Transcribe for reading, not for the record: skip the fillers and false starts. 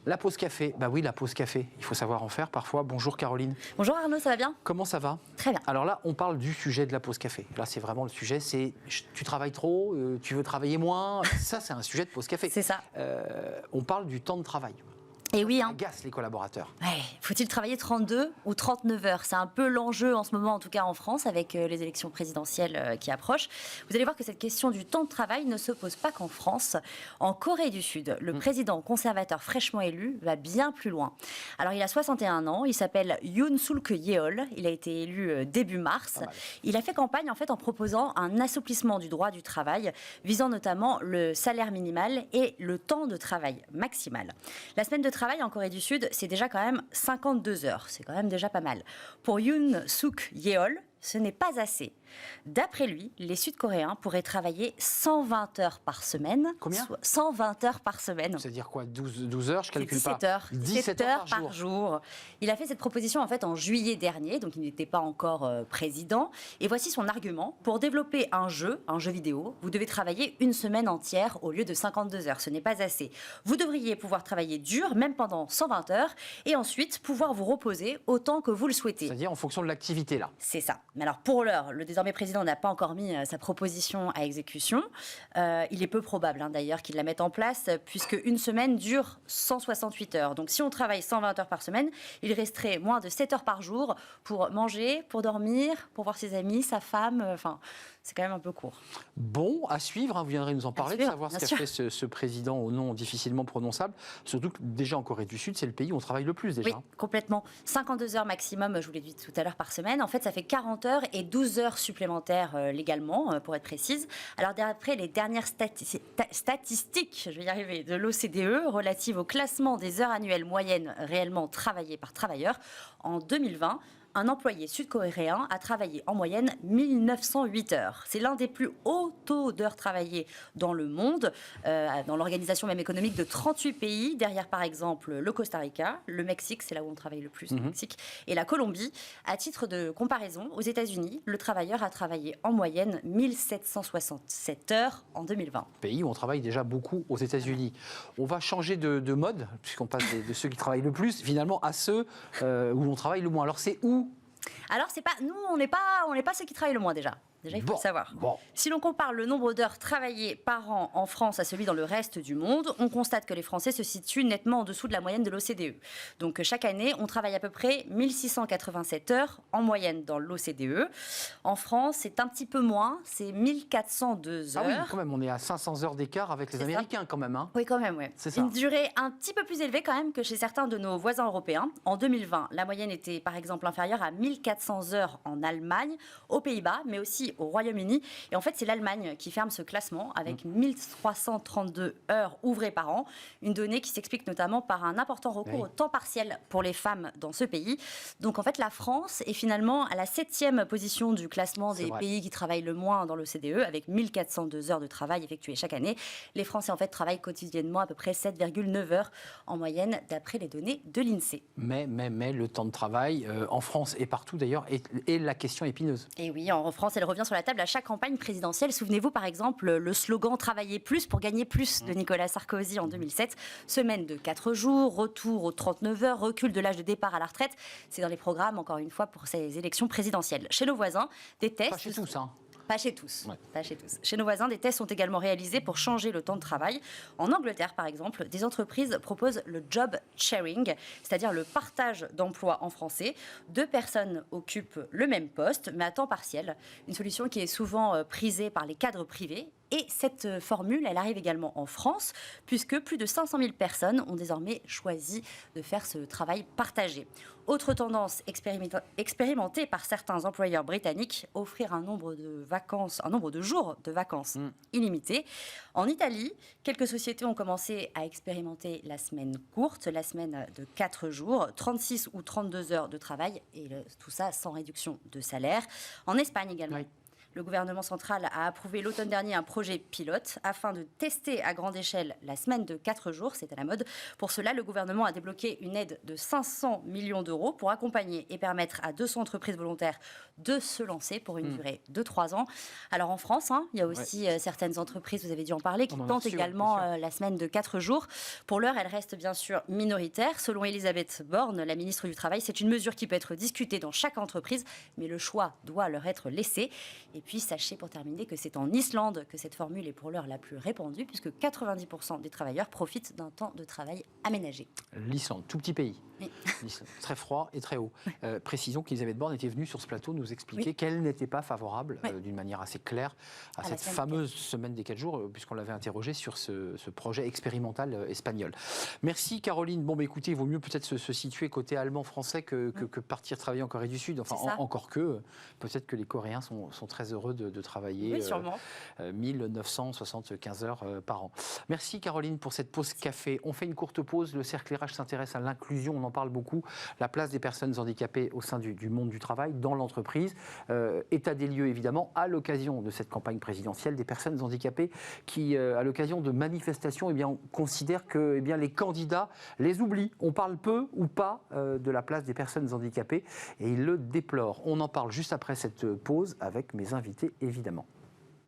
La pause café, bah oui, la pause café, il faut savoir en faire parfois. Bonjour Caroline. Bonjour Arnaud, ça va bien? Comment ça va? Très bien. Alors là, on parle du sujet de la pause café. Là, c'est vraiment le sujet, c'est tu travailles trop, tu veux travailler moins. Ça, c'est un sujet de pause café. C'est ça. On parle du temps de travail. Et oui, Ça agace les collaborateurs. Ouais. Faut-il travailler 32 ou 39 heures? C'est un peu l'enjeu en ce moment, en tout cas en France, avec les élections présidentielles qui approchent. Vous allez voir que cette question du temps de travail ne se pose pas qu'en France. En Corée du Sud, le président conservateur fraîchement élu va bien plus loin. Alors, il a 61 ans, il s'appelle Yoon Suk-yeol, il a été élu début mars. Il a fait campagne en fait en proposant un assouplissement du droit du travail, visant notamment le salaire minimal et le temps de travail maximal. La semaine de travail en Corée du Sud, c'est déjà quand même 52 heures. C'est quand même déjà pas mal. Pour Yoon Suk-yeol, ce n'est pas assez. D'après lui, les Sud-Coréens pourraient travailler 120 heures par semaine. Combien? 120 heures par semaine. C'est-à-dire quoi, 12 heures, je calcule 17 pas. heures. 17 heures par jour. Il a fait cette proposition en fait en juillet dernier, donc il n'était pas encore président. Et voici son argument. Pour développer un jeu vidéo, vous devez travailler une semaine entière au lieu de 52 heures. Ce n'est pas assez. Vous devriez pouvoir travailler dur, même pendant 120 heures, et ensuite pouvoir vous reposer autant que vous le souhaitez. C'est-à-dire en fonction de l'activité, là. C'est ça. Mais alors pour l'heure, le désormais président n'a pas encore mis sa proposition à exécution. Il est peu probable d'ailleurs qu'il la mette en place, puisque une semaine dure 168 heures. Donc si on travaille 120 heures par semaine, il resterait moins de 7 heures par jour pour manger, pour dormir, pour voir ses amis, sa femme. Enfin, c'est quand même un peu court. Bon, à suivre, vous viendrez nous en parler, de savoir ce qu'a sûr. fait ce président au nom difficilement prononçable. Surtout que déjà en Corée du Sud, c'est le pays où on travaille le plus déjà. Oui, complètement. 52 heures maximum, je vous l'ai dit tout à l'heure, par semaine. En fait, ça fait 40 heures et 12 heures supplémentaires légalement, pour être précise. Alors, d'après les dernières statistiques, je vais y arriver, de l'OCDE, relatives au classement des heures annuelles moyennes réellement travaillées par travailleur, en 2020, un employé sud-coréen a travaillé en moyenne 1908 heures. C'est l'un des plus hauts taux d'heures travaillées dans le monde, dans l'organisation même économique de 38 pays, derrière par exemple le Costa Rica, le Mexique, c'est là où on travaille le plus, le Mexique, et la Colombie. À titre de comparaison, aux États-Unis, le travailleur a travaillé en moyenne 1767 heures en 2020. Pays où on travaille déjà beaucoup aux États-Unis. On va changer de mode, puisqu'on passe de ceux qui travaillent le plus, finalement, à ceux où on travaille le moins. Alors c'est où? Alors, c'est pas, nous, on n'est pas ceux qui travaillent le moins déjà. Déjà, il faut le savoir. Si l'on compare le nombre d'heures travaillées par an en France à celui dans le reste du monde, on constate que les Français se situent nettement en dessous de la moyenne de l'OCDE. Donc, chaque année, on travaille à peu près 1687 heures en moyenne dans l'OCDE. En France, c'est un petit peu moins, c'est 1402 heures. Ah oui, quand même, on est à 500 heures d'écart avec les Américains quand même. Hein. Oui, quand même, oui. C'est ça. Une durée un petit peu plus élevée quand même que chez certains de nos voisins européens. En 2020, la moyenne était par exemple inférieure à 1400 heures en Allemagne, aux Pays-Bas, mais aussi au Royaume-Uni. Et en fait, c'est l'Allemagne qui ferme ce classement avec 1332 heures ouvrées par an. Une donnée qui s'explique notamment par un important recours au temps partiel pour les femmes dans ce pays. Donc en fait, la France est finalement à la 7e position du classement des pays qui travaillent le moins dans l'OCDE, avec 1402 heures de travail effectuées chaque année. Les Français en fait travaillent quotidiennement à peu près 7,9 heures en moyenne d'après les données de l'INSEE. Mais le temps de travail en France et partout d'ailleurs est la question épineuse. Et oui, en France, elle revient sur la table à chaque campagne présidentielle. Souvenez-vous par exemple le slogan « Travailler plus pour gagner plus » de Nicolas Sarkozy en 2007. Semaine de 4 jours, retour aux 39 heures, recul de l'âge de départ à la retraite. C'est dans les programmes, encore une fois, pour ces élections présidentielles. Chez nos voisins, des tests... Pas chez tous, hein. Pas chez tous. Ouais. Pas chez tous. Chez nos voisins, des tests sont également réalisés pour changer le temps de travail. En Angleterre, par exemple, des entreprises proposent le job sharing, c'est-à-dire le partage d'emplois en français. 2 personnes occupent le même poste, mais à temps partiel. Une solution qui est souvent prisée par les cadres privés. Et cette formule, elle arrive également en France, puisque plus de 500 000 personnes ont désormais choisi de faire ce travail partagé. Autre tendance expérimentée par certains employeurs britanniques, offrir un nombre de jours de vacances illimité. En Italie, quelques sociétés ont commencé à expérimenter la semaine courte, la semaine de 4 jours, 36 ou 32 heures de travail, et tout ça sans réduction de salaire. En Espagne également. Oui. Le gouvernement central a approuvé l'automne dernier un projet pilote afin de tester à grande échelle la semaine de 4 jours, c'est à la mode. Pour cela, le gouvernement a débloqué une aide de 500 millions d'euros pour accompagner et permettre à 200 entreprises volontaires de se lancer pour une durée de 3 ans. Alors en France, il y a aussi certaines entreprises, vous avez dû en parler, qui tentent également la semaine de 4 jours. Pour l'heure, elle reste bien sûr minoritaire. Selon Elisabeth Borne, la ministre du Travail, c'est une mesure qui peut être discutée dans chaque entreprise, mais le choix doit leur être laissé. Et puis sachez pour terminer que c'est en Islande que cette formule est pour l'heure la plus répandue, puisque 90% des travailleurs profitent d'un temps de travail aménagé. L'Islande, tout petit pays. Oui. Très froid et très haut. Précisons qu'Elisabeth Borne était venue sur ce plateau nous expliquer qu'elle n'était pas favorable, d'une manière assez claire, à cette fameuse semaine des 4 jours, puisqu'on l'avait interrogée sur ce projet expérimental espagnol. Merci Caroline. Bon, écoutez, il vaut mieux peut-être se situer côté allemand-français que partir travailler en Corée du Sud. Enfin, encore que, peut-être que les Coréens sont très heureux de travailler 1975 heures par an. Merci Caroline pour cette pause café. On fait une courte pause. Le cercle RH s'intéresse à l'inclusion. On en parle beaucoup. La place des personnes handicapées au sein du monde du travail, dans l'entreprise. État des lieux, évidemment, à l'occasion de cette campagne présidentielle, des personnes handicapées qui, à l'occasion de manifestations, on considère que les candidats les oublient. On parle peu ou pas de la place des personnes handicapées et ils le déplorent. On en parle juste après cette pause avec mes invités, évidemment.